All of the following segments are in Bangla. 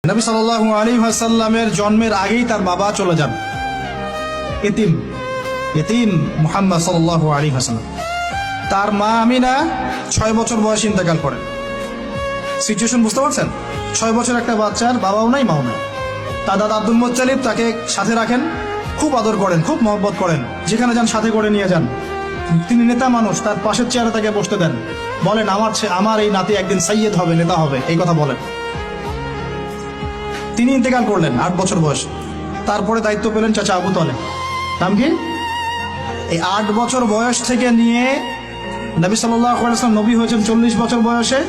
নবী সাল্লাল্লাহু আলাইহি ওয়াসাল্লামের জন্মের আগেই তার বাবা চলে যান, ইতিম মুহাম্মদ সাল্লাল্লাহু আলাইহি ওয়াসাল্লাম। তার মা আমিনা 6 বছর বয়সে ইন্তেকাল করেন। সিচুয়েশন বুঝতে পারছেন? 6 বছর একটা বাচ্চার বাবাও নাই মাও নাই। তার দাদা আব্দুল মুত্তালিব তাকে সাথে রাখেন, খুব আদর করেন, খুব মহব্বত করেন, যেখানে যান সাথে করে নিয়ে যান। তিনি নেতা মানুষ, তার পাশের চেয়ারে তাকে বসতে দেন, বলেন আমার এই নাতি একদিন সাইয়্যেদ হবে, নেতা হবে, এই কথা বলেন। তিনি ইন্তেকাল করলেন 8 বছর বয়স। তারপরে দায়িত্ব পেলেন চাচা আবু তালেব। নাম কি? এই 8 বছর বয়স থেকে নিয়ে নবী সাল্লাল্লাহু আলাইহি ওয়াসাল্লাম নবী হয়েছেন 40 বছর বয়সে,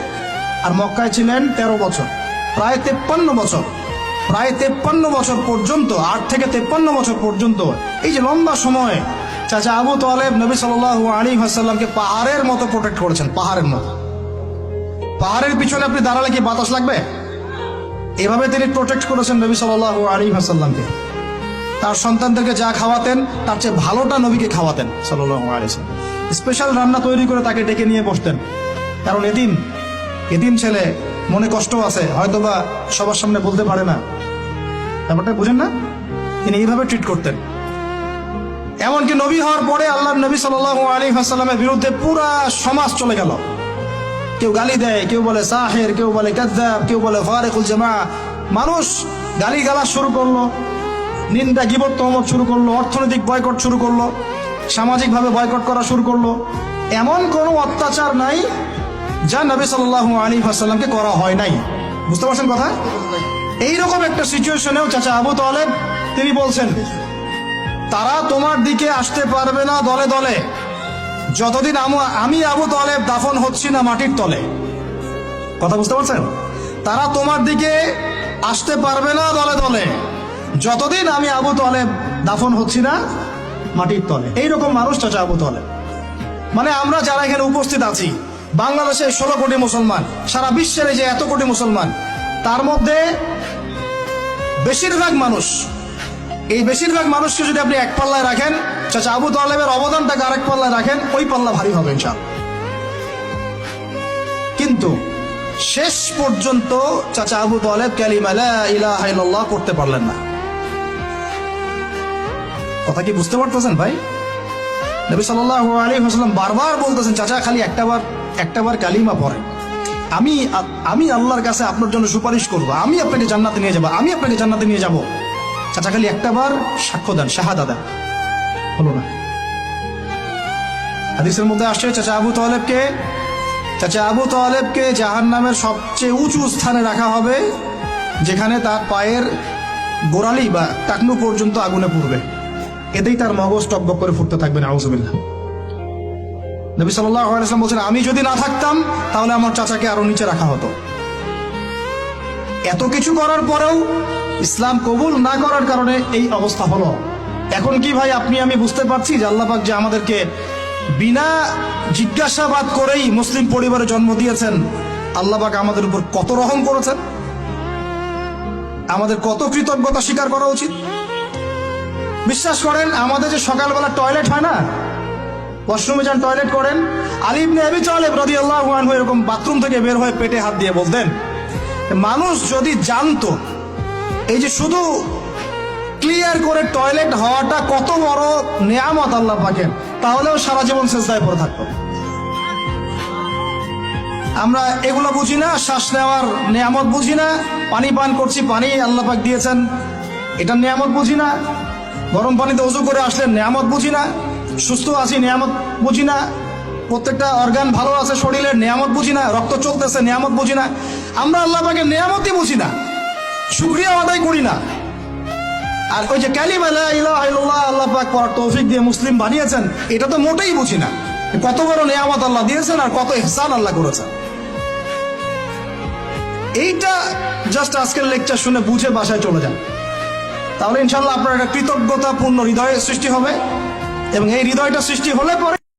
আর মক্কায় ছিলেন 13 বছর, প্রায় 53 বছর। প্রায় 53 বছর পর্যন্ত, 8 থেকে 53 বছর পর্যন্ত এই যে লম্বা সময় চাচা আবু তালেব নবী সাল্লাল্লাহু আলাইহি ওয়াসাল্লামকে পাহাড়ের মতো প্রোটেক্ট করেছেন, পাহাড়ের মতো। পাহাড়ের পিছনে আপনি দাঁড়ালে কি বাতাস লাগবে? এভাবে তিনি প্রোটেক্ট করেছেন নবী সাল্লাল্লাহু আলাইহি ওয়াসাল্লামকে। তার সন্তানদেরকে যা খাওয়াতেন তার চেয়ে ভালোটা নবীকে খাওয়াতেন সাল্লাল্লাহু আলাইহি ওয়াসাল্লাম। স্পেশাল রান্না তৈরি করে তাকে ডেকে নিয়ে বসতেন, কারণ এতিম ছেলে, মনে কষ্ট আছে, হয়তোবা সবার সামনে বলতে পারে না, ব্যাপারটা বুঝেন না? তিনি এইভাবে ট্রিট করতেন। এমনকি নবী হওয়ার পরে আল্লাহর নবী সাল্লাল্লাহু আলাইহি ওয়াসাল্লামের বিরুদ্ধে পুরা সমাজ চলে গেল। কেউ গালি দেয়, কেউ বলে সাহের, কেউ বলে কাযযাব, কেউ বলে ফারিকুল জামা। মানুষ গালিগালাজ শুরু করলো, নিন্দা গীবত তহমত শুরু করলো, অর্থনৈতিক বয়কট শুরু করলো, সামাজিকভাবে বয়কট করা শুরু করলো। এমন কোনো অত্যাচার নাই যা নবী সাল্লাল্লাহু আলাইহি ওয়াসাল্লামকে করা হয় নাই। বুঝতে পারছেন কথা? এইরকম একটা সিচুয়েশনেও চাচা আবু তালেব তিনি বলছেন, তারা তোমার দিকে আসতে পারবে না দলে দলে যতদিন আমি আবু তালেব দাফন হচ্ছি না মাটির তলে। কথা বুঝতে পারছেন? তারা তোমার দিকে আসতে পারবে না দলে দলে যতদিন আমি আবু তালেব দাফন হচ্ছি না মাটির তলে। এইরকম মানুষ চাচা আবু তালেব। মানে আমরা যারা এখানে উপস্থিত আছি, বাংলাদেশে 16 কোটি মুসলমান, সারা বিশ্বের এই যে এত কোটি মুসলমান, তার মধ্যে বেশিরভাগ মানুষকে যদি আপনি এক পাল্লায় রাখেন, চাচা আবু তালেবের অবদানটাকে আরেক পাল্লায় রাখেন, ওই পাল্লা ভারী হবে ইনশাআল্লাহ। কিন্তু শেষ পর্যন্ত চাচা আবু তালেব কালিমা লা ইলাহা ইল্লাল্লাহ করতে পারলেন না। কথা কি বুঝতে পারতেছেন ভাই? নবী সাল্লাল্লাহু আলাইহি ওয়াসাল্লাম বারবার বলতেছেন, চাচা খালি একটাবার কালিমা পড়েন, আমি আল্লাহর কাছে আপনার জন্য সুপারিশ করব, আমি আপনাকে জান্নাতে নিয়ে যাব, চাচা খালি একটাবার সাক্ষ্য দেন, শাহাদা দেন। হলো না। হাদিসের মধ্যে আসছে চাচা আবু তালেবকে জাহান্নামের সবচেয়ে উঁচু স্থানে রাখা হবে, যেখানে তার পায়ের গোড়ালি বা টাকনু পর্যন্ত আগুনে পুড়বে, এতেই তার মগজ টকবক করে ফুটতে থাকবে। নাউযুবিল্লাহ। নবী সাল্লাল্লাহু আলাইহি ওয়াসাল্লাম বলেছেন, আমি যদি না থাকতাম তাহলে আমার চাচাকে আরো নিচে রাখা হতো। এত কিছু করার পরেও ইসলাম কবুল না করার কারণে এই অবস্থা হলো। এখন কি ভাই আপনি আমি বুঝতে পারছি যে আল্লাহ পাক যে আমাদেরকে বিনা জিজ্ঞাসাবাদ করেই মুসলিম পরিবারে জন্ম দিয়েছেন, আল্লাহ পাক আমাদের উপর কত রহম করেছেন, আমাদের কত কৃতজ্ঞতা স্বীকার করা উচিত। বিশ্বাস করেন, আমাদের যে সকালবেলা টয়লেট হয় না, ওয়াশরুমে যান, টয়লেট করেন, আলী ইবনে আবি তালেব রাদিয়াল্লাহু আনহু এরকম বাথরুম থেকে বের হয়ে পেটে হাত দিয়ে বলতেন, মানুষ যদি জানতো এই যে শুধু ক্লিয়ার করে টয়লেট হওয়াটা কত বড় নেয়ামত আল্লাহ পাকের, তাহলেও সারা জীবন সিজদায় পড়ে থাকতো। আমরা এগুলো বুঝি না, শ্বাস নেওয়ার নেয়ামত বুঝি না, পানি পান করছি, পানি আল্লাহ পাক দিয়েছেন, এটা নেয়ামত বুঝি না, গরম পানিতে ওযু করে আসলে নেয়ামত বুঝি না, সুস্থ আছি নেয়ামত বুঝি না, প্রত্যেকটা অর্গান ভালো আছে শরীরের নেয়ামত বুঝি না, রক্ত চলতেছে নেয়ামত বুঝি না। আমরা আল্লাহ পাকের নেয়ামতই বুঝি না, শুকরিয়া আদায় করি না। আর ওই যে কালিমা লা ইলাহা ইল্লাল্লাহ আল্লাহ পাক পড়ার তৌফিক দিয়ে মুসলিম বানিয়েছেন, এটা তো মোটেই বুঝি না। কত বড় নেয়ামত আল্লাহ দিয়েছেন আর কত ইহসান আল্লাহ করেছেন। এইটা জাস্ট আজকের লেকচার শুনে বুঝে বাসায় চলে যান, তাহলে ইনশাআল্লাহ আপনার একটা কৃতজ্ঞতাপূর্ণ হৃদয়ের সৃষ্টি হবে, এবং এই হৃদয়টা সৃষ্টি হলে পরে